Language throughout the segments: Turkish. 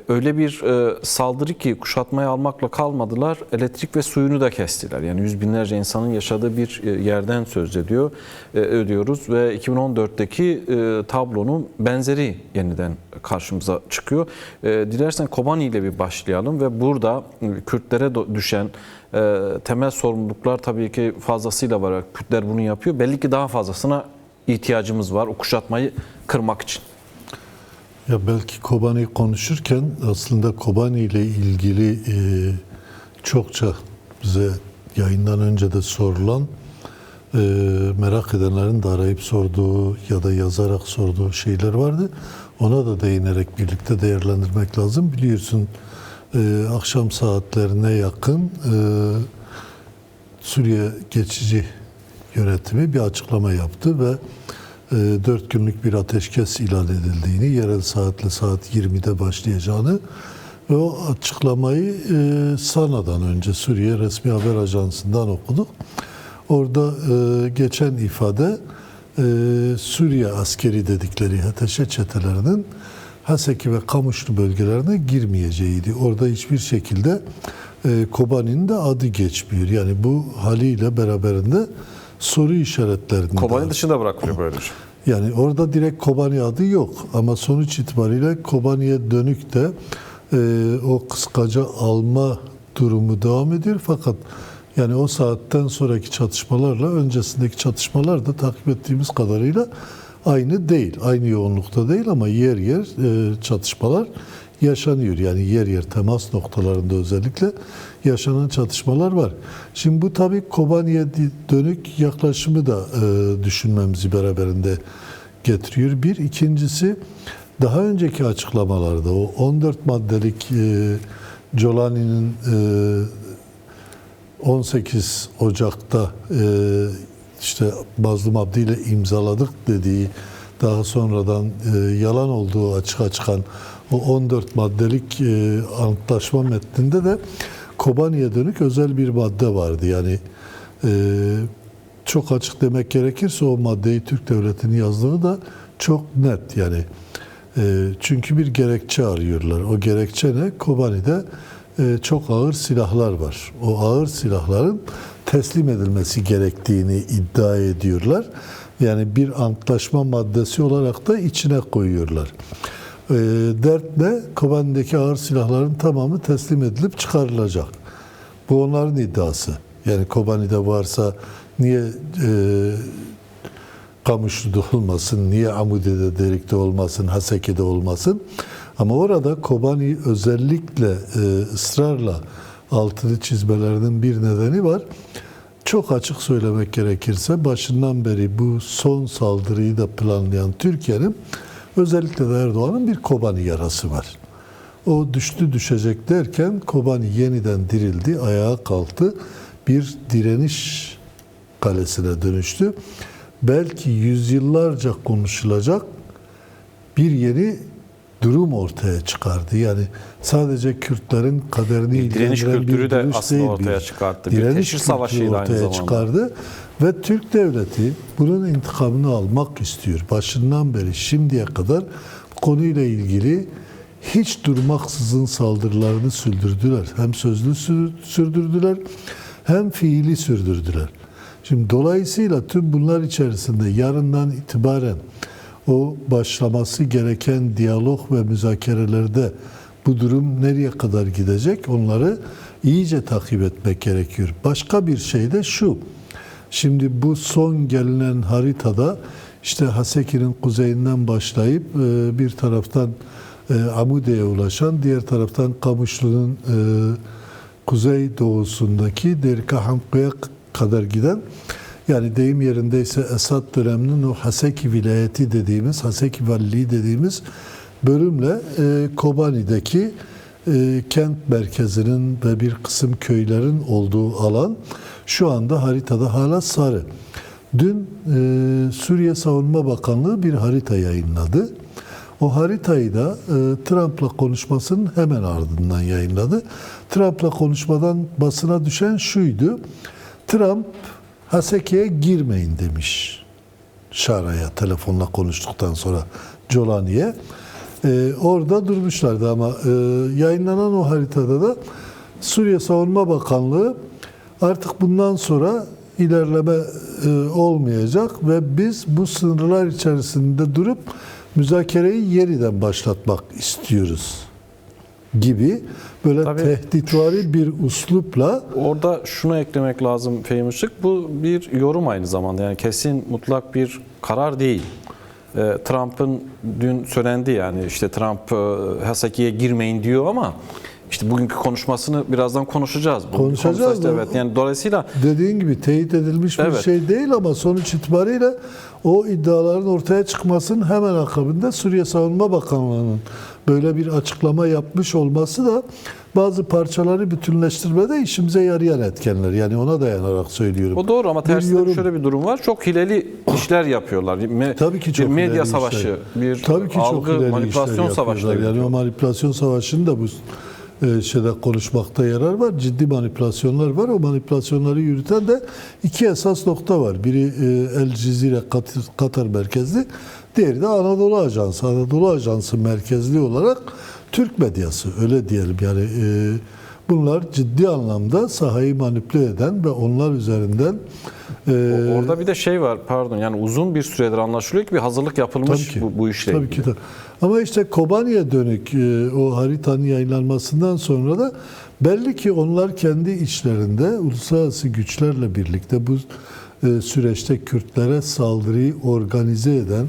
Öyle bir saldırı ki kuşatmayı almakla kalmadılar, elektrik ve suyunu da kestiler. Yani yüz binlerce insanın yaşadığı bir yerden söz ediyoruz ve 2014'teki tablonun benzeri yeniden karşımıza çıkıyor. Dilersen Kobani ile bir başlayalım ve burada Kürtlere düşen temel sorumluluklar tabii ki fazlasıyla var. Kürtler bunu yapıyor. Belli ki daha fazlasına ihtiyacımız var o kuşatmayı kırmak için. Ya belki Kobani konuşurken aslında Kobani ile ilgili çokça bize yayından önce de sorulan, merak edenlerin de arayıp sorduğu ya da yazarak sorduğu şeyler vardı. Ona da değinerek birlikte değerlendirmek lazım. Biliyorsun akşam saatlerine yakın Suriye Geçici Yönetimi bir açıklama yaptı ve 4 günlük bir ateşkes ilan edildiğini, yerel saatle saat 20'de başlayacağını ve o açıklamayı Sana'dan önce Suriye Resmi Haber Ajansı'ndan okuduk. Orada geçen ifade Suriye askeri dedikleri HTŞ çetelerinin Haseki ve Kamuşlu bölgelerine girmeyeceğiydi. Orada hiçbir şekilde Kobani'nin de adı geçmiyor. Yani bu haliyle beraberinde soru işaretlerinde. Kobani dışında bırakılıyor böylece. Yani orada direkt Kobani adı yok ama sonuç itibariyle Kobani'ye dönük de o kıskaca alma durumu devam ediyor. Fakat yani o saatten sonraki çatışmalarla öncesindeki çatışmalar da takip ettiğimiz kadarıyla aynı değil. Aynı yoğunlukta değil ama yer yer çatışmalar yaşanıyor. Yani yer yer temas noktalarında özellikle yaşanan çatışmalar var. Şimdi bu tabii Kobani'ye dönük yaklaşımı da düşünmemizi beraberinde getiriyor. Bir. İkincisi daha önceki açıklamalarda o 14 maddelik Jolani'nin 18 Ocak'ta işte Mazlum Abdi ile imzaladık dediği, daha sonradan yalan olduğu açığa çıkan o 14 maddelik antlaşma metninde de Kobani'ye dönük özel bir madde vardı. Yani çok açık demek gerekirse o maddeyi Türk Devleti'nin yazdığı da çok net. Yani çünkü bir gerekçe arıyorlar. O gerekçe ne? Kobani'de çok ağır silahlar var. O ağır silahların teslim edilmesi gerektiğini iddia ediyorlar. Yani bir antlaşma maddesi olarak da içine koyuyorlar. Dert ne? Kobani'deki ağır silahların tamamı teslim edilip çıkarılacak. Bu onların iddiası. Yani Kobani'de varsa niye Kamuşlu'da olmasın, niye Amudi'de, Derik'te olmasın, Haseki'de olmasın? Ama orada Kobani özellikle ısrarla altını çizmelerinin bir nedeni var. Çok açık söylemek gerekirse başından beri bu son saldırıyı da planlayan Türkiye'nin, özellikle de Erdoğan'ın bir Kobani yarası var. O düştü düşecek derken Kobani yeniden dirildi, ayağa kalktı. Bir direniş kalesine dönüştü. Belki yüzyıllarca konuşulacak bir yeni durum ortaya çıkardı. Yani sadece Kürtlerin kaderini ilgilendiren bir kültürü de duruş aslında değil. ortaya çıkarttı. Direniş Teşhir savaşıydı aynı zamanda. çıkardı ve Türk devleti bunun intikamını almak istiyor. Başından beri şimdiye kadar konuyla ilgili hiç durmaksızın saldırılarını sürdürdüler. Hem sözlü sürdürdüler hem fiili sürdürdüler. Şimdi dolayısıyla tüm bunlar içerisinde yarından itibaren o başlaması gereken diyalog ve müzakerelerde bu durum nereye kadar gidecek, onları iyice takip etmek gerekiyor. Başka bir şey de şu, şimdi bu son gelinen haritada işte Haseki'nin kuzeyinden başlayıp bir taraftan Amude'ye ulaşan, diğer taraftan Kamuşlu'nun kuzey doğusundaki Derika Hamkı'ya kadar giden, yani deyim yerindeyse Esad döneminin o Haseki vilayeti dediğimiz, Haseki valiliği dediğimiz bölümle Kobani'deki kent merkezinin ve bir kısım köylerin olduğu alan şu anda haritada hala sarı. Dün Suriye Savunma Bakanlığı bir harita yayınladı. O haritayı da Trump'la konuşmasının hemen ardından yayınladı. Trump'la konuşmadan basına düşen şuydu: Trump Haseki'ye girmeyin demiş Şara'ya telefonla konuştuktan sonra, Jolani'ye. Orada durmuşlardı ama yayınlanan o haritada da Suriye Savunma Bakanlığı artık bundan sonra ilerleme olmayacak ve biz bu sınırlar içerisinde durup müzakereyi yeniden başlatmak istiyoruz gibi böyle Tabii. tehditvari bir üslupla Orada şunu eklemek lazım Fehmi Işık. Bu bir yorum aynı zamanda. Yani kesin mutlak bir karar değil. Trump'ın dün söylendi, yani işte Trump Hasaki'ye girmeyin diyor ama işte bugünkü konuşmasını birazdan konuşacağız. Bu Konuşacağız konuşması, mı? evet. Yani dolayısıyla dediğin gibi teyit edilmiş bir Evet. şey değil ama sonuç itibariyle o iddiaların ortaya çıkmasının hemen akabinde Suriye Savunma Bakanlığı'nın böyle bir açıklama yapmış olması da bazı parçaları bütünleştirmede işimize yarayan etkenler. Yani ona dayanarak söylüyorum. o doğru ama Bir tersinde yorum. şöyle bir durum var. Çok hileli işler yapıyorlar. Tabii ki çok bir medya ileri savaşı, işler. bir Tabii ki çok algı, ileri manipülasyon işler savaşları. yapıyorlar. Yani o manipülasyon savaşını da bu şeyde konuşmakta yarar var. Ciddi manipülasyonlar var. O manipülasyonları yürüten de iki esas nokta var. Biri El Cezire Katar merkezli, diğeri de Anadolu Ajansı. Anadolu Ajansı merkezli olarak Türk medyası, öyle diyelim. Yani bunlar ciddi anlamda sahayı manipüle eden ve onlar üzerinden Orada bir de şey var, pardon, yani uzun bir süredir anlaşılıyor ki bir hazırlık yapılmış Tabii ki. bu işle Tabii ilgili. ki de. Ama işte Kobani'ye dönük o haritanın yayınlanmasından sonra da belli ki onlar kendi içlerinde uluslararası güçlerle birlikte bu süreçte Kürtlere saldırıyı organize eden,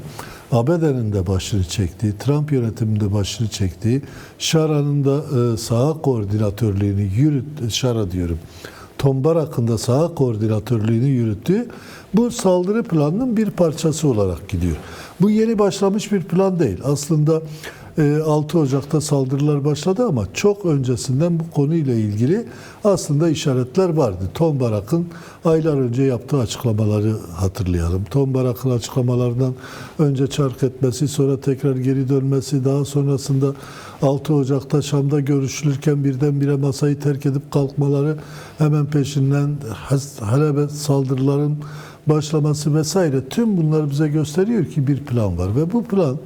ABD'nin de başını çektiği, Trump yönetiminde başını çektiği, Şara'nın da saha koordinatörlüğünü Şara diyorum, Tom Barak'ın da saha koordinatörlüğünü yürüttüğü bu saldırı planının bir parçası olarak gidiyor. Bu yeni başlamış bir plan değil. Aslında 6 Ocak'ta saldırılar başladı ama çok öncesinden bu konuyla ilgili aslında işaretler vardı. Tom Barak'ın aylar önce yaptığı açıklamaları hatırlayalım. Tom Barak'ın açıklamalarından önce çark etmesi, sonra tekrar geri dönmesi, daha sonrasında 6 Ocak'ta Şam'da görüşülürken birdenbire masayı terk edip kalkmaları, hemen peşinden Halep'e saldırıların başlaması vesaire, tüm bunlar bize gösteriyor ki bir plan var ve bu plan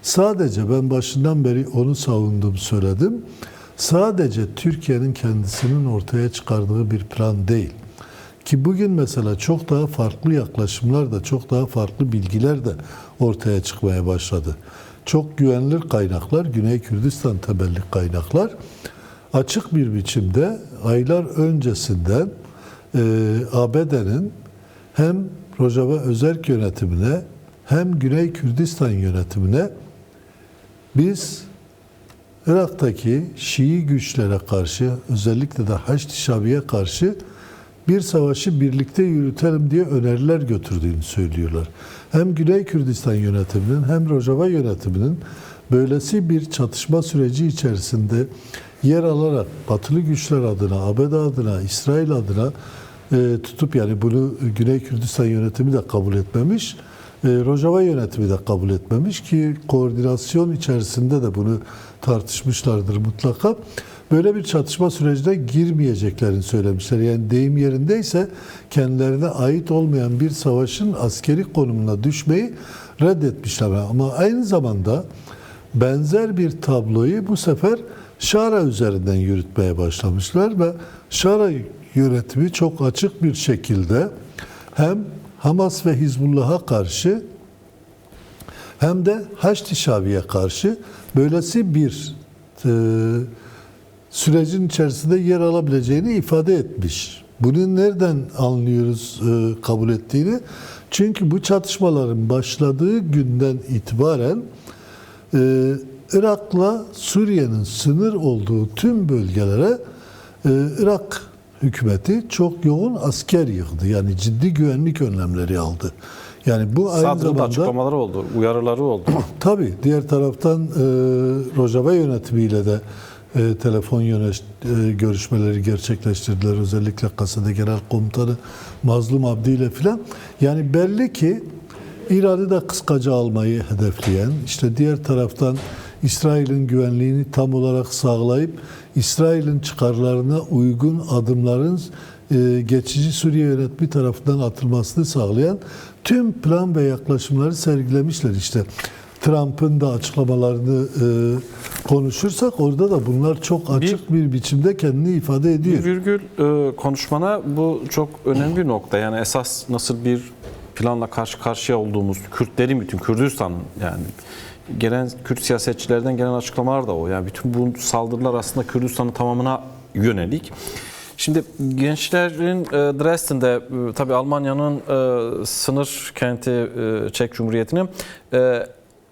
sadece, ben başından beri onu savundum, söyledim, sadece Türkiye'nin kendisinin ortaya çıkardığı bir plan değil. Ki bugün mesela çok daha farklı yaklaşımlar da, çok daha farklı bilgiler de ortaya çıkmaya başladı. Çok güvenilir kaynaklar, Güney Kürdistan temelli kaynaklar açık bir biçimde aylar öncesinden ABD'nin hem Rojava Özerk yönetimine hem Güney Kürdistan yönetimine biz Irak'taki Şii güçlere karşı, özellikle de Haçlı Şabi'ye karşı bir savaşı birlikte yürütelim diye öneriler götürdüğünü söylüyorlar. Hem Güney Kürdistan yönetiminin hem Rojava yönetiminin böylesi bir çatışma süreci içerisinde yer alarak batılı güçler adına, ABD adına, İsrail adına tutup, yani bunu Güney Kürdistan yönetimi de kabul etmemiş, Rojava yönetimi de kabul etmemiş ki koordinasyon içerisinde de bunu tartışmışlardır mutlaka. Böyle bir çatışma sürecine girmeyeceklerini söylemişler. Yani deyim yerindeyse kendilerine ait olmayan bir savaşın askeri konumuna düşmeyi reddetmişler. Ama aynı zamanda benzer bir tabloyu bu sefer Şara üzerinden yürütmeye başlamışlar ve Şara yönetimi çok açık bir şekilde hem Hamas ve Hizbullah'a karşı hem de Haçlı Şabi'ye karşı böylesi bir sürecin içerisinde yer alabileceğini ifade etmiş. Bunu nereden anlıyoruz kabul ettiğini? Çünkü bu çatışmaların başladığı günden itibaren Irak'la Suriye'nin sınır olduğu tüm bölgelere Irak hükümeti çok yoğun asker yığdı. Yani ciddi güvenlik önlemleri aldı. Yani bu aynı Sadr'ın da zamanda açıklamaları oldu, uyarıları oldu. tabii diğer taraftan Rojava yönetimiyle de telefon görüşmeleri gerçekleştirdiler. Özellikle Kasede Genel Komutanı Mazlum Abdi ile filan. Yani belli ki İran'ı da kıskaca almayı hedefleyen, işte diğer taraftan İsrail'in güvenliğini tam olarak sağlayıp İsrail'in çıkarlarına uygun adımların geçici Suriye yönetimi tarafından atılmasını sağlayan tüm plan ve yaklaşımları sergilemişler işte. Trump'ın da açıklamalarını konuşursak orada da bunlar çok açık bir biçimde kendini ifade ediyor. Bir virgül konuşmana bu çok önemli bir nokta. Yani esas nasıl bir planla karşı karşıya olduğumuz, Kürtlerin, bütün Kürdistan'ın, yani gelen Kürt siyasetçilerden gelen açıklamalar da o. Yani bütün bu saldırılar aslında Kürdistan'ın tamamına yönelik. Şimdi gençlerin Dresden'de, tabii Almanya'nın sınır kenti Çek Cumhuriyeti'nin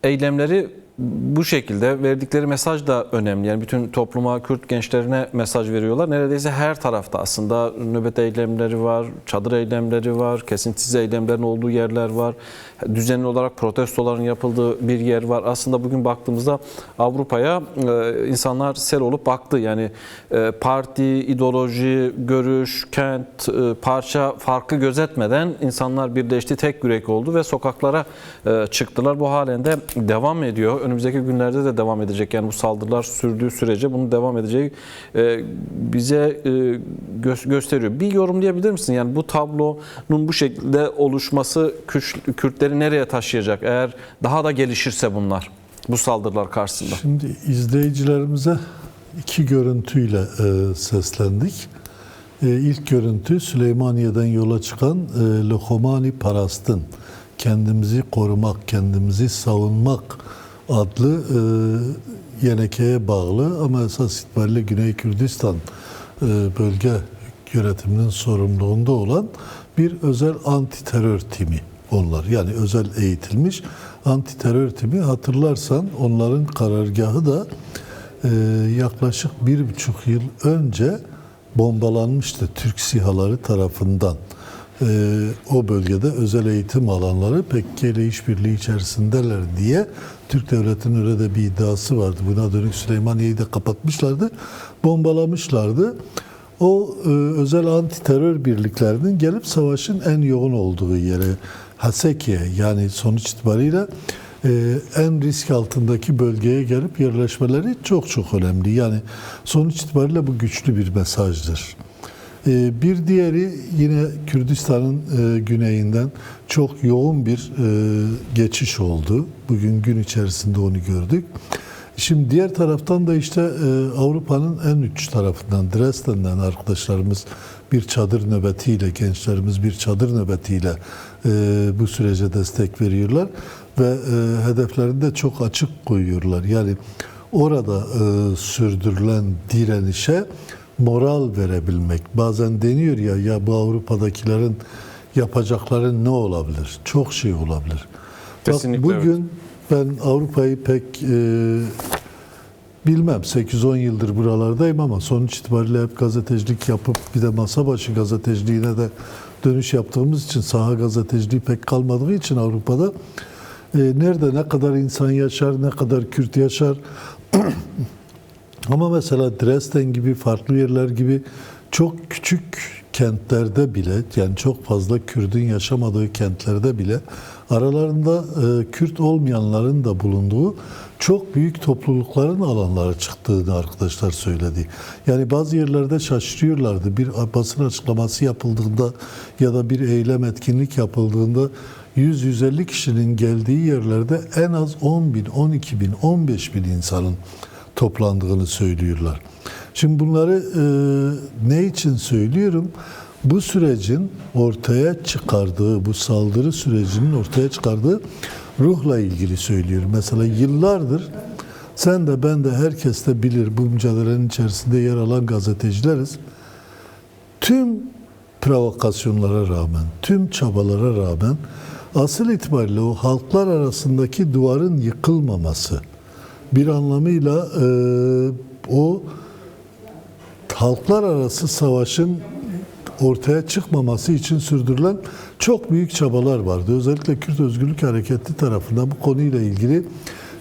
eylemleri bu şekilde, verdikleri mesaj da önemli. Yani bütün topluma, Kürt gençlerine mesaj veriyorlar. Neredeyse her tarafta aslında nöbet eylemleri var, çadır eylemleri var, kesintisiz eylemlerin olduğu yerler var. Düzenli olarak protestoların yapıldığı bir yer var. Aslında bugün baktığımızda Avrupa'ya insanlar sel olup baktı. Yani parti, ideoloji, görüş, kent, parça farkı gözetmeden insanlar birleşti, tek yürek oldu ve sokaklara çıktılar. Bu halen de devam ediyor. Önümüzdeki günlerde de devam edecek. Yani bu saldırılar sürdüğü sürece bunun devam edeceği bize gösteriyor. Bir yorumlayabilir misin? Yani bu tablonun bu şekilde oluşması Kürtleri nereye taşıyacak eğer daha da gelişirse bunlar, bu saldırılar karşısında? Şimdi izleyicilerimize iki görüntüyle seslendik. İlk görüntü Süleymaniye'den yola çıkan Lokomani Parast'ın kendimizi korumak, kendimizi savunmak adlı Yeneke'ye bağlı ama esas itibariyle Güney Kürdistan bölge yönetiminin sorumluluğunda olan bir özel anti terör timi onlar. Yani özel eğitilmiş anti terör timi. Hatırlarsan onların karargahı da yaklaşık 1,5 yıl önce bombalanmıştı Türk SİHA'ları tarafından. O bölgede özel eğitim alanları PKK ile işbirliği içerisindeler diye Türk devletinin öyle de bir iddiası vardı. Buna dönük Süleymaniye'yi de kapatmışlardı, bombalamışlardı. O özel anti terör birliklerinin gelip savaşın en yoğun olduğu yere, Haseki'ye, yani sonuç itibariyle en risk altındaki bölgeye gelip yerleşmeleri çok çok önemli. Yani sonuç itibariyle bu güçlü bir mesajdır. Bir diğeri yine Kürdistan'ın güneyinden çok yoğun bir geçiş oldu. Bugün gün içerisinde onu gördük. Şimdi diğer taraftan da işte Avrupa'nın en uç tarafından, Dresden'den arkadaşlarımız bir çadır nöbetiyle, gençlerimiz bir çadır nöbetiyle bu sürece destek veriyorlar ve hedeflerini de çok açık koyuyorlar. Yani orada sürdürülen direnişe moral verebilmek. Bazen deniyor ya bu Avrupa'dakilerin yapacakları ne olabilir? Çok şey olabilir. Kesinlikle. Bak, bugün evet. ben Avrupa'yı pek bilmem, 8-10 yıldır buralardayım ama sonuç itibariyle hep gazetecilik yapıp bir de masa başı gazeteciliğine de dönüş yaptığımız için, saha gazeteciliği pek kalmadığı için Avrupa'da nerede ne kadar insan yaşar, ne kadar Kürt yaşar ama mesela Dresden gibi, farklı yerler gibi çok küçük kentlerde bile, yani çok fazla Kürt'ün yaşamadığı kentlerde bile aralarında Kürt olmayanların da bulunduğu çok büyük toplulukların alanlara çıktığını arkadaşlar söyledi. Yani bazı yerlerde şaşırıyorlardı. Bir basın açıklaması yapıldığında ya da bir eylem, etkinlik yapıldığında 100-150 kişinin geldiği yerlerde en az 10 bin, 12 bin, 15 bin insanın toplandığını söylüyorlar. Şimdi bunları ne için söylüyorum? Bu sürecin ortaya çıkardığı, bu saldırı sürecinin ortaya çıkardığı ruhla ilgili söylüyorum. Mesela yıllardır sen de ben de herkes de bilir, bu mücadelenin içerisinde yer alan gazetecileriz. Tüm provokasyonlara rağmen, tüm çabalara rağmen asıl itibariyle o halklar arasındaki duvarın yıkılmaması, bir anlamıyla o halklar arası savaşın ortaya çıkmaması için sürdürülen çok büyük çabalar vardı. Özellikle Kürt Özgürlük Hareketi tarafından bu konuyla ilgili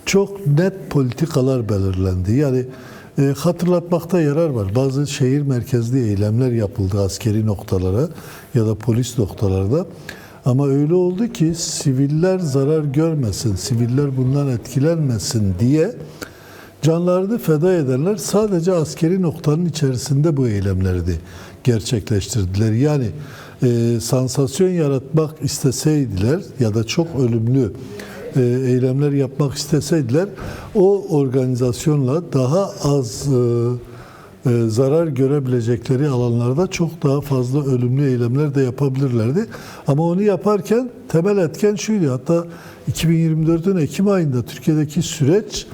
çok net politikalar belirlendi. Yani hatırlatmakta yarar var. Bazı şehir merkezli eylemler yapıldı askeri noktalara ya da polis noktalarda. Ama öyle oldu ki siviller zarar görmesin, siviller bundan etkilenmesin diye canlarını feda edenler sadece askeri noktanın içerisinde bu eylemleri de gerçekleştirdiler. Yani sansasyon yaratmak isteseydiler ya da çok ölümlü eylemler yapmak isteseydiler o organizasyonla daha az zarar görebilecekleri alanlarda çok daha fazla ölümlü eylemler de yapabilirlerdi. Ama onu yaparken temel etken şuydu. Hatta 2024'ün Ekim ayında Türkiye'deki süreç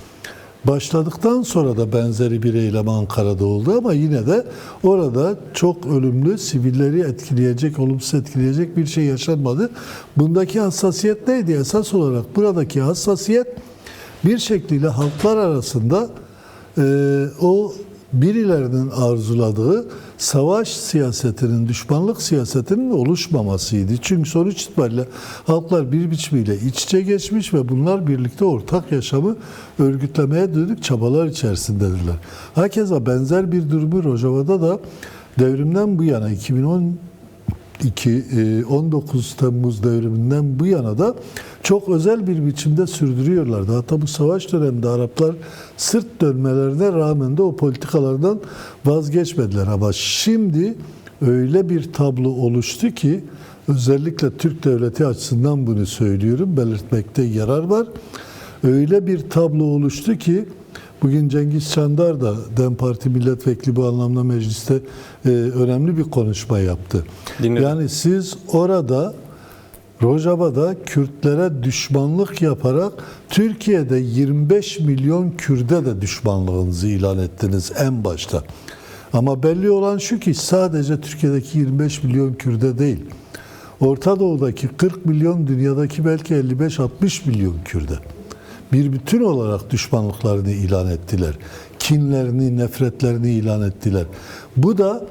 başladıktan sonra da benzeri bir eylem Ankara'da oldu ama yine de orada çok ölümlü, sivilleri etkileyecek, olumsuz etkileyecek bir şey yaşanmadı. Bundaki hassasiyet neydi? Esas olarak buradaki hassasiyet bir şekliyle halklar arasında o birilerinin arzuladığı savaş siyasetinin, düşmanlık siyasetinin oluşmamasıydı. Çünkü sonuç itibariyle halklar bir biçimiyle iç içe geçmiş ve bunlar birlikte ortak yaşamı örgütlemeye dönük çabalar içerisindedirler. Hakeza benzer bir durumu Rojava'da da devrimden bu yana 19 Temmuz devriminden bu yana da çok özel bir biçimde sürdürüyorlardı. Hatta bu savaş döneminde Araplar sırt dönmelerine rağmen de o politikalardan vazgeçmediler. Ama şimdi öyle bir tablo oluştu ki özellikle Türk devleti açısından bunu söylüyorum, belirtmekte yarar var. Öyle bir tablo oluştu ki bugün Cengiz Çandar da DEM Parti milletvekili bu anlamda mecliste önemli bir konuşma yaptı. Dinledim. Yani siz orada Rojava'da Kürtlere düşmanlık yaparak Türkiye'de 25 milyon Kürt'e de düşmanlığınızı ilan ettiniz en başta. Ama belli olan şu ki sadece Türkiye'deki 25 milyon Kürt'e değil, Orta Doğu'daki 40 milyon, dünyadaki belki 55-60 milyon Kürt'e bir bütün olarak düşmanlıklarını ilan ettiler. Kinlerini, nefretlerini ilan ettiler. Bu da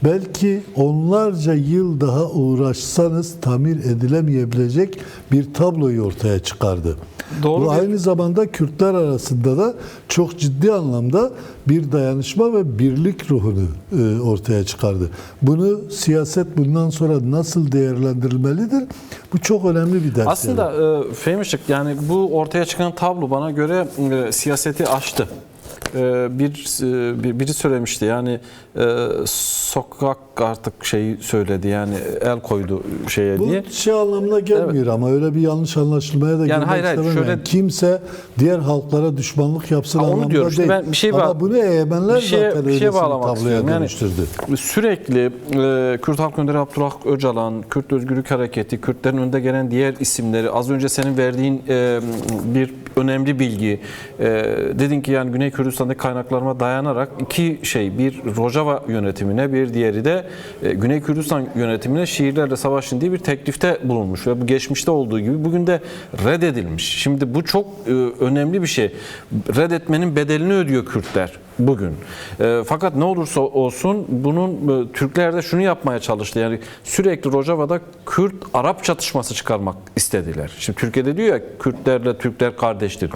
belki onlarca yıl daha uğraşsanız tamir edilemeyebilecek bir tabloyu ortaya çıkardı. Doğru. Bu aynı zamanda Kürtler arasında da çok ciddi anlamda bir dayanışma ve birlik ruhunu ortaya çıkardı. Bunu siyaset bundan sonra nasıl değerlendirilmelidir? Bu çok önemli bir ders. Aslında Fehmi Işık, yani bu ortaya çıkan tablo bana göre siyaseti aştı. Biri söylemişti, yani sokak artık şeyi söyledi, yani el koydu şeye diye. Bu şey anlamına gelmiyor ama öyle bir yanlış anlaşılmaya da girmek hayır, istemem. şöyle, yani kimse diğer halklara düşmanlık yapsın onu anlamında diyorum. İşte değil. ben bir şey ama bunu Egemenler zaten öylesine bağlamak tabloya istiyorum. dönüştürdü. Yani sürekli Kürt Halk Önderi Abdullah Öcalan, Kürt Özgürlük Hareketi, Kürtlerin önde gelen diğer isimleri, az önce senin verdiğin bir önemli bilgi, dedin ki yani Güney Kürdistan'daki kaynaklarıma dayanarak iki şey, bir Rojava yönetimine, bir diğeri de Güney Kürdistan yönetimine Şiilerle savaşın diye bir teklifte bulunmuş ve bu geçmişte olduğu gibi bugün de reddedilmiş. Şimdi bu çok önemli bir şey. Reddetmenin bedelini ödüyor Kürtler bugün. Fakat ne olursa olsun bunun Türkler de şunu yapmaya çalıştı. Yani sürekli Rojava'da Kürt-Arap çatışması çıkarmak istediler. Şimdi Türkiye'de diyor ya, Kürtlerle Türkler kardeştir.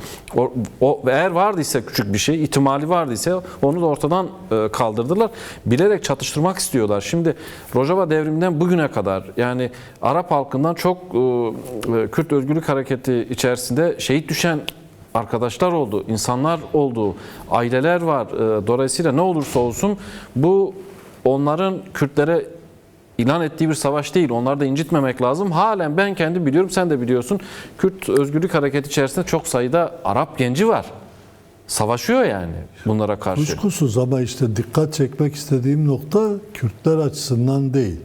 O eğer vardıysa küçük bir şey, ihtimali vardıysa onu da ortadan kaldırdılar. Bilerek çatıştırmak istiyorlar. Şimdi Rojava devriminden bugüne kadar yani Arap halkından çok Kürt Özgürlük Hareketi içerisinde şehit düşen arkadaşlar oldu, insanlar oldu, aileler var. Dolayısıyla ne olursa olsun bu onların Kürtlere ilan ettiği bir savaş değil. Onları da incitmemek lazım. Halen ben kendim biliyorum, sen de biliyorsun. Kürt Özgürlük Hareketi içerisinde çok sayıda Arap genci var. Savaşıyor yani bunlara karşı. Kuşkusuz ama işte dikkat çekmek istediğim nokta Kürtler açısından değil.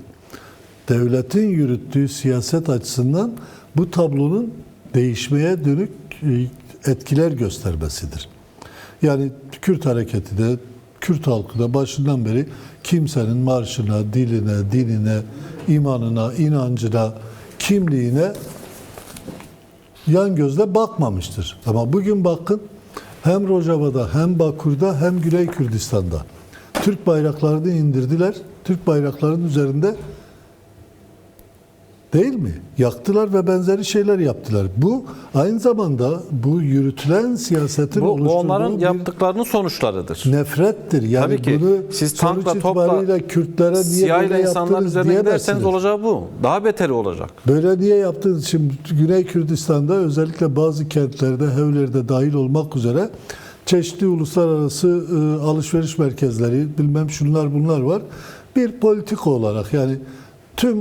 Devletin yürüttüğü siyaset açısından bu tablonun değişmeye dönük etkiler göstermesidir. Yani Kürt hareketi de, Kürt halkı da başından beri kimsenin marşına, diline, dinine, imanına, inancına, kimliğine yan gözle bakmamıştır. Ama bugün bakın, hem Rojava'da, hem Bakur'da, hem Güney Kürdistan'da Türk bayraklarını indirdiler. Türk bayraklarının üzerinde değil mi? Yaktılar ve benzeri şeyler yaptılar. Bu aynı zamanda bu yürütülen siyasetin bu oluşturduğu onların bir yaptıklarının sonuçlarıdır. nefrettir. Yani Tabii ki bunu siz sonuç tankla, topla, itibariyle Kürtlere niye siyahıyla böyle insanlar yaptınız üzerine giderseniz diyemezsiniz. olacağı bu. Daha beteri olacak. Böyle niye yaptınız? Şimdi Güney Kürdistan'da özellikle bazı kentlerde, Hevler'de dahil olmak üzere çeşitli uluslararası alışveriş merkezleri, bilmem şunlar bunlar var. Bir politika olarak yani tüm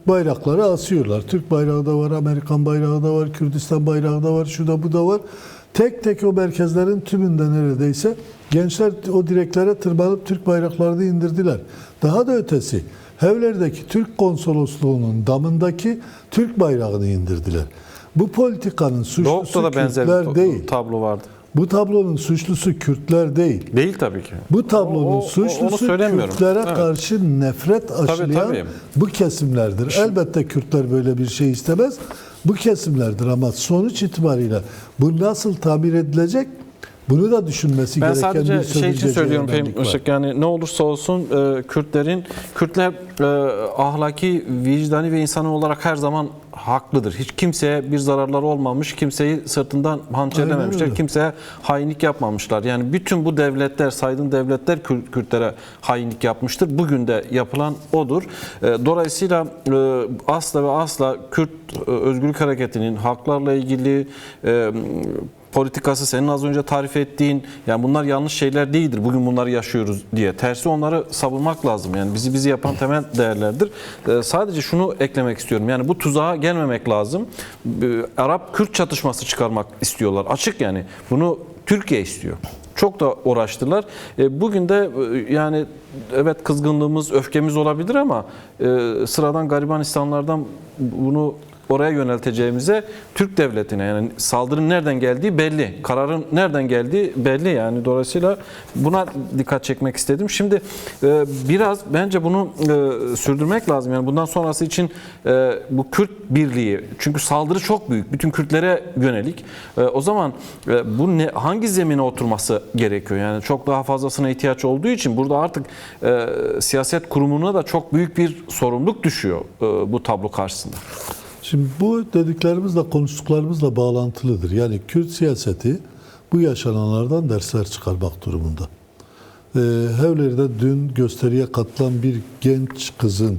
bayrakları asıyorlar. Türk bayrağı da var, Amerikan bayrağı da var, Kürdistan bayrağı da var, şu da bu da var. Tek tek o merkezlerin tümünde neredeyse gençler o direklere tırmanıp Türk bayraklarını indirdiler. Daha da ötesi, Hevler'deki Türk konsolosluğunun damındaki Türk bayrağını indirdiler. Bu politikanın suçlusu Doğuk'ta da benzer Kürtler bir değil. tablo vardı. Bu tablonun suçlusu Kürtler değil. Değil tabii ki. Bu tablonun Onu suçlusu söylemiyorum. Kürtlere Evet. karşı nefret aşılayan tabii. bu kesimlerdir. Elbette Kürtler böyle bir şey istemez. Bu kesimlerdir ama sonuç itibariyle bu nasıl tamir edilecek? Bunu da düşünmesi Ben gereken bir sadece şey için sömürgeci söylüyorum egemenlik Fehmi var. Işık, yani ne olursa olsun Kürtler ahlaki, vicdani ve insani olarak her zaman haklıdır. Hiç kimseye bir zararları olmamış, kimseyi sırtından hançerlememişler, Aynen öyle. kimseye hainlik yapmamışlar. Yani bütün bu devletler, saydığın devletler Kürtlere hainlik yapmıştır. Bugün de yapılan odur. Dolayısıyla asla ve asla Kürt Özgürlük Hareketi'nin haklarla ilgili politikası, senin az önce tarif ettiğin, yani bunlar yanlış şeyler değildir. Bugün bunları yaşıyoruz diye. Tersi onları savunmak lazım. Yani bizi yapan temel değerlerdir. Sadece şunu eklemek istiyorum. Yani bu tuzağa gelmemek lazım. Arap-Kürt çatışması çıkarmak istiyorlar. Açık yani. Bunu Türkiye istiyor. Çok da uğraştılar. Bugün de yani evet kızgınlığımız, öfkemiz olabilir ama sıradan gariban insanlardan bunu oraya yönelteceğimize Türk devletine, yani saldırının nereden geldiği belli. Kararın nereden geldiği belli yani. Dolayısıyla buna dikkat çekmek istedim. Şimdi biraz bence bunu sürdürmek lazım. Yani bundan sonrası için bu Kürt birliği, çünkü saldırı çok büyük. Bütün Kürtlere yönelik. O zaman bu hangi zemine oturması gerekiyor? Yani çok daha fazlasına ihtiyaç olduğu için burada artık siyaset kurumuna da çok büyük bir sorumluluk düşüyor bu tablo karşısında. Şimdi bu dediklerimizle konuştuklarımızla bağlantılıdır. Yani Kürt siyaseti bu yaşananlardan dersler çıkarmak durumunda. Hevler'de dün gösteriye katılan bir genç kızın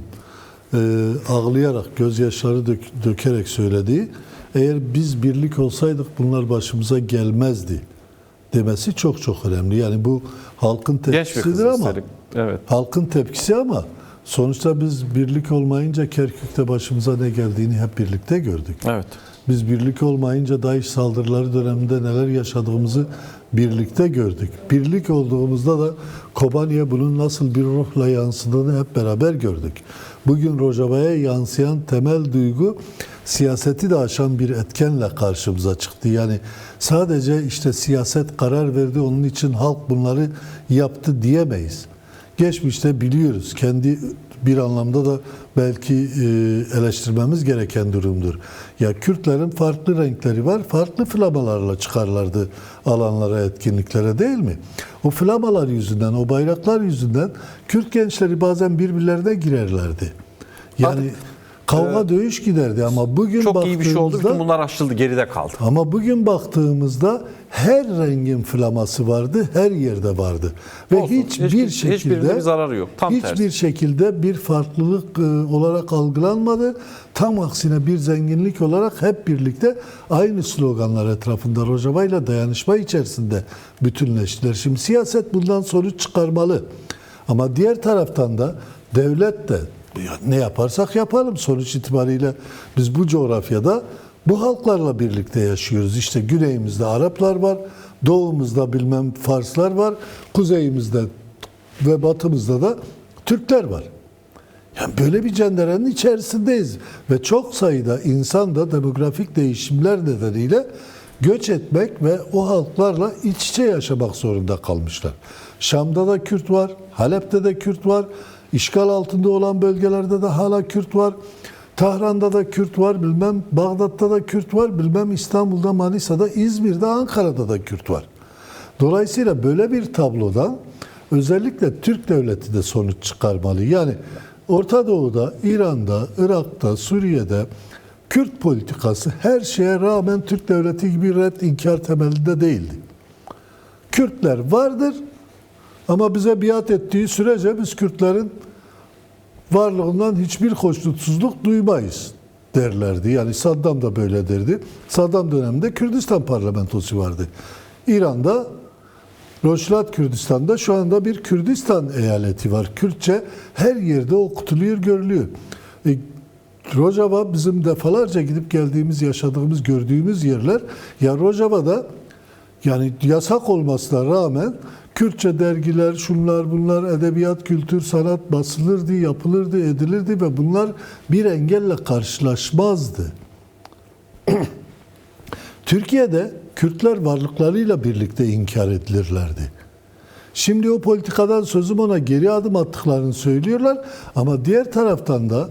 ağlayarak, gözyaşları dökerek söylediği, eğer biz birlik olsaydık bunlar başımıza gelmezdi demesi çok çok önemli. Yani bu halkın tepkisidir ama evet. Halkın tepkisi ama sonuçta biz birlik olmayınca Kerkük'te başımıza ne geldiğini hep birlikte gördük. Evet. Biz birlik olmayınca DAEŞ saldırıları döneminde neler yaşadığımızı birlikte gördük. Birlik olduğumuzda da Kobani'ye bunun nasıl bir ruhla yansıdığını hep beraber gördük. Bugün Rojava'ya yansıyan temel duygu siyaseti de aşan bir etkenle karşımıza çıktı. Yani sadece işte siyaset karar verdi, onun için halk bunları yaptı diyemeyiz. Geçmişte biliyoruz, kendi bir anlamda da belki eleştirmemiz gereken durumdur. Ya Kürtlerin farklı renkleri var, farklı flamalarla çıkarlardı alanlara, etkinliklere, değil mi? O flamalar yüzünden, o bayraklar yüzünden Kürt gençleri bazen birbirlerine girerlerdi. Yani kavga dövüş giderdi ama bugün çok iyi bir şey oldu. Bütün bunlar aşıldı, geride kaldı. Ama bugün baktığımızda her rengin flaması vardı, her yerde vardı. Ve Olsun. Hiçbirinde bir zararı yok. Tam hiçbir tersi. şekilde bir farklılık olarak algılanmadı. Tam aksine bir zenginlik olarak hep birlikte aynı sloganlar etrafında Rojava ile dayanışma içerisinde bütünleştiler. Şimdi siyaset bundan sonuç çıkarmalı. Ama diğer taraftan da devlet de ne yaparsak yapalım sonuç itibariyle biz bu coğrafyada bu halklarla birlikte yaşıyoruz. İşte güneyimizde Araplar var, doğumuzda bilmem Farslar var, kuzeyimizde ve batımızda da Türkler var. Yani böyle bir cenderenin içerisindeyiz ve çok sayıda insan da demografik değişimler nedeniyle göç etmek ve o halklarla iç içe yaşamak zorunda kalmışlar. Şam'da da Kürt var, Halep'te de Kürt var, işgal altında olan bölgelerde de hala Kürt var. Tahran'da da Kürt var, bilmem Bağdat'ta da Kürt var, bilmem İstanbul'da, Manisa'da, İzmir'de, Ankara'da da Kürt var. Dolayısıyla böyle bir tablodan özellikle Türk devleti de sonuç çıkarmalı. Yani Orta Doğu'da, İran'da, Irak'ta, Suriye'de Kürt politikası her şeye rağmen Türk devleti gibi red inkar temelinde değildi. Kürtler vardır ama bize biat ettiği sürece biz Kürtlerin varlığından hiçbir hoşnutsuzluk duymayız derlerdi. Yani Saddam da böyle derdi. Saddam döneminde Kürdistan parlamentosu vardı. İran'da Rojava Kürdistan'da şu anda bir Kürdistan eyaleti var. Kürtçe her yerde okutuluyor, görülüyor. Rojava bizim defalarca gidip geldiğimiz, yaşadığımız, gördüğümüz yerler. Ya Rojava'da yani yasak olmasına rağmen Kürtçe dergiler, şunlar bunlar, edebiyat, kültür, sanat basılırdı, yapılırdı, edilirdi ve bunlar bir engelle karşılaşmazdı. Türkiye'de Kürtler varlıklarıyla birlikte inkar edilirlerdi. Şimdi o politikadan sözüm ona geri adım attıklarını söylüyorlar ama diğer taraftan da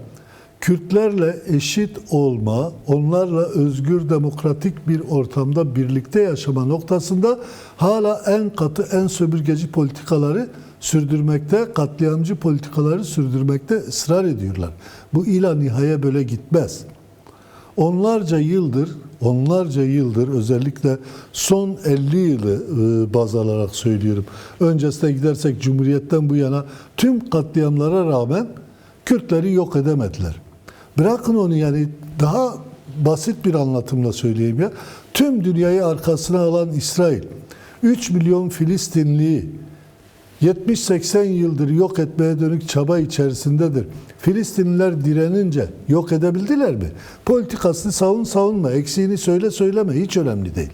Kürtlerle eşit olma, onlarla özgür, demokratik bir ortamda birlikte yaşama noktasında hala en katı, en sömürgeci politikaları sürdürmekte, katliamcı politikaları sürdürmekte ısrar ediyorlar. Bu ila nihaya böyle gitmez. Onlarca yıldır özellikle son 50 yılı baz alarak söylüyorum. Öncesine gidersek Cumhuriyet'ten bu yana tüm katliamlara rağmen Kürtleri yok edemediler. Bırakın onu, yani daha basit bir anlatımla söyleyeyim ya. Tüm dünyayı arkasına alan İsrail 3 milyon Filistinliyi 70-80 yıldır yok etmeye dönük çaba içerisindedir. Filistinliler direnince yok edebildiler mi? Politikasını savunma, eksiğini söyleme, hiç önemli değil.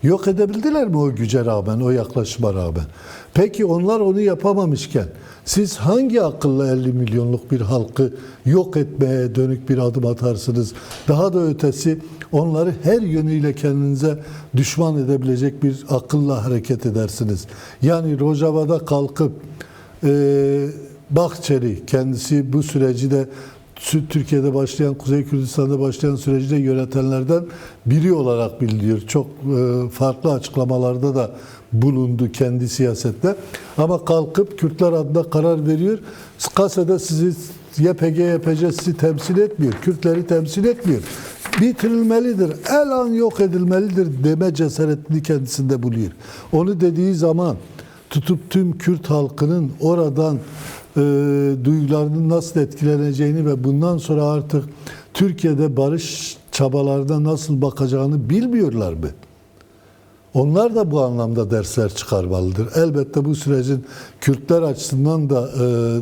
Yok edebildiler mi o güce rağmen, o yaklaşıma rağmen? Peki onlar onu yapamamışken siz hangi akılla 50 milyonluk bir halkı yok etmeye dönük bir adım atarsınız? Daha da ötesi, onları her yönüyle kendinize düşman edebilecek bir akılla hareket edersiniz. Yani Rojava'da kalkıp Bahçeli kendisi bu süreci de Türkiye'de başlayan, Kuzey Kürdistan'da başlayan süreci de yönetenlerden biri olarak biliniyor. Çok farklı açıklamalarda da bulundu kendi siyasette. Ama kalkıp Kürtler adına karar veriyor. Kasada sizi YPG sizi temsil etmiyor. Kürtleri temsil etmiyor. Bitirilmelidir, el an yok edilmelidir deme cesaretini kendisinde buluyor. Onu dediği zaman tutup tüm Kürt halkının oradan duygularının nasıl etkileneceğini ve bundan sonra artık Türkiye'de barış çabalarına nasıl bakacağını bilmiyorlar mı? Onlar da bu anlamda dersler çıkarmalıdır. Elbette bu sürecin Kürtler açısından da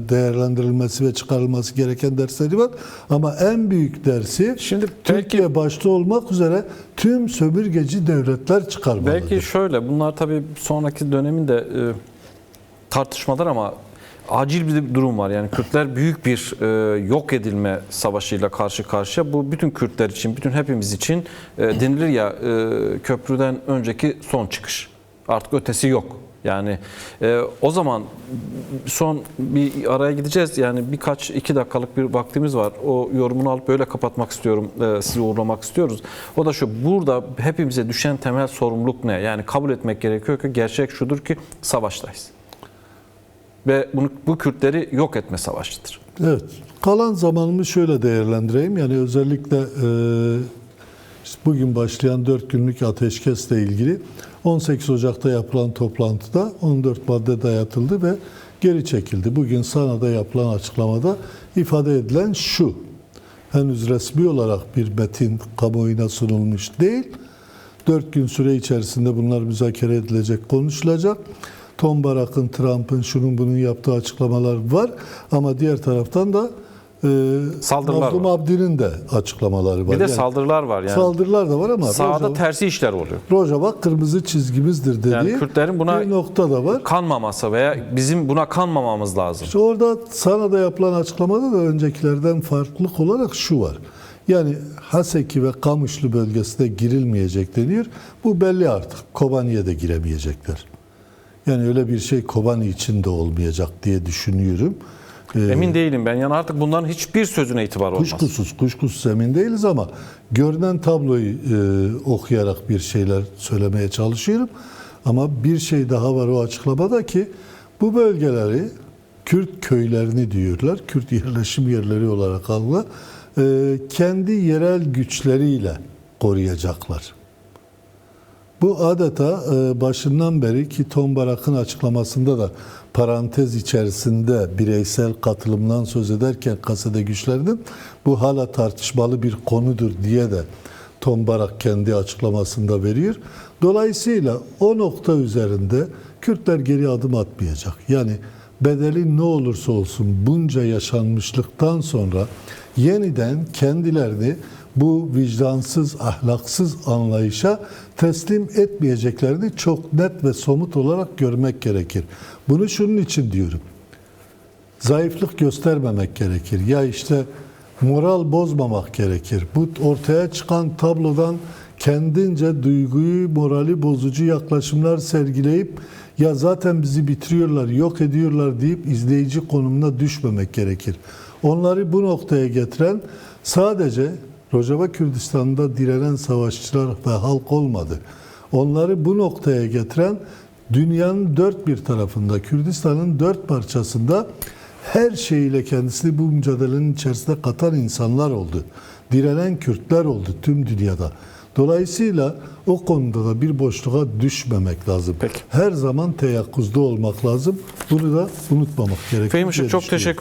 değerlendirilmesi ve çıkarılması gereken dersleri var. Ama en büyük dersi şimdi Türkiye başta olmak üzere tüm sömürgeci devletler çıkarmalıdır. Belki şöyle, bunlar tabii sonraki dönemin de tartışmalar ama acil bir durum var. Yani Kürtler büyük bir yok edilme savaşıyla karşı karşıya. Bu bütün Kürtler için, bütün hepimiz için denilir ya, köprüden önceki son çıkış. Artık ötesi yok. Yani o zaman son bir araya gideceğiz. Yani birkaç 2 dakikalık bir vaktimiz var. O yorumunu alıp böyle kapatmak istiyorum. Sizi uğurlamak istiyoruz. O da şu: burada hepimize düşen temel sorumluluk ne? Yani kabul etmek gerekiyor ki gerçek şudur ki savaştayız. Ve bu Kürtleri yok etme savaşıdır. Evet. Kalan zamanımı şöyle değerlendireyim. Yani özellikle bugün başlayan 4 günlük ateşkesle ilgili 18 Ocak'ta yapılan toplantıda 14 madde dayatıldı ve geri çekildi. Bugün Sana'da yapılan açıklamada ifade edilen şu: henüz resmi olarak bir metin kamuoyuna sunulmuş değil. 4 gün süre içerisinde bunlar müzakere edilecek, konuşulacak. Tom Barak'ın, Trump'ın, şunun bunun yaptığı açıklamalar var. Ama diğer taraftan da Mazlum Abdi'nin de açıklamaları var. Bir de yani saldırılar var. Yani saldırılar da var ama sahada tersi işler oluyor. Rojava kırmızı çizgimizdir dediği yani Kürtlerin buna bir nokta da var. Kanmaması veya bizim buna kanmamamız lazım. İşte orada Sana'da yapılan açıklamada da öncekilerden farklılık olarak şu var. Yani Haseki ve Kamışlı bölgesine girilmeyecek deniyor. Bu belli artık. Kobani'ye de giremeyecekler. Yani öyle bir şey Kobani için de olmayacak diye düşünüyorum. Emin değilim ben. Yani artık bunların hiçbir sözüne itibar olmaz. Kuşkusuz emin değiliz ama görünen tabloyu okuyarak bir şeyler söylemeye çalışıyorum. Ama bir şey daha var o açıklamada ki bu bölgeleri Kürt köylerini diyorlar. Kürt yerleşim yerleri olarak algıla. Kendi yerel güçleriyle koruyacaklar. Bu adeta başından beri ki Tom Barak'ın açıklamasında da parantez içerisinde bireysel katılımdan söz ederken kasede güçlerinin bu hala tartışmalı bir konudur diye de Tom Barak kendi açıklamasında veriyor. Dolayısıyla o nokta üzerinde Kürtler geri adım atmayacak. Yani bedeli ne olursa olsun bunca yaşanmışlıktan sonra yeniden kendilerini bu vicdansız, ahlaksız anlayışa teslim etmeyeceklerini çok net ve somut olarak görmek gerekir. Bunu şunun için diyorum. Zayıflık göstermemek gerekir. Ya işte moral bozmamak gerekir. Bu ortaya çıkan tablodan kendince duyguyu, morali bozucu yaklaşımlar sergileyip ya zaten bizi bitiriyorlar, yok ediyorlar deyip izleyici konumuna düşmemek gerekir. Onları bu noktaya getiren sadece Rojava Kürdistan'da direnen savaşçılar ve halk olmadı. Onları bu noktaya getiren dünyanın dört bir tarafında, Kürdistan'ın dört parçasında her şeyiyle kendisini bu mücadelenin içerisine katan insanlar oldu. Direnen Kürtler oldu tüm dünyada. Dolayısıyla o konuda da bir boşluğa düşmemek lazım. Peki. Her zaman teyakkuzda olmak lazım. Bunu da unutmamak gerekiyor. Fehmi Işık, çok teşekkür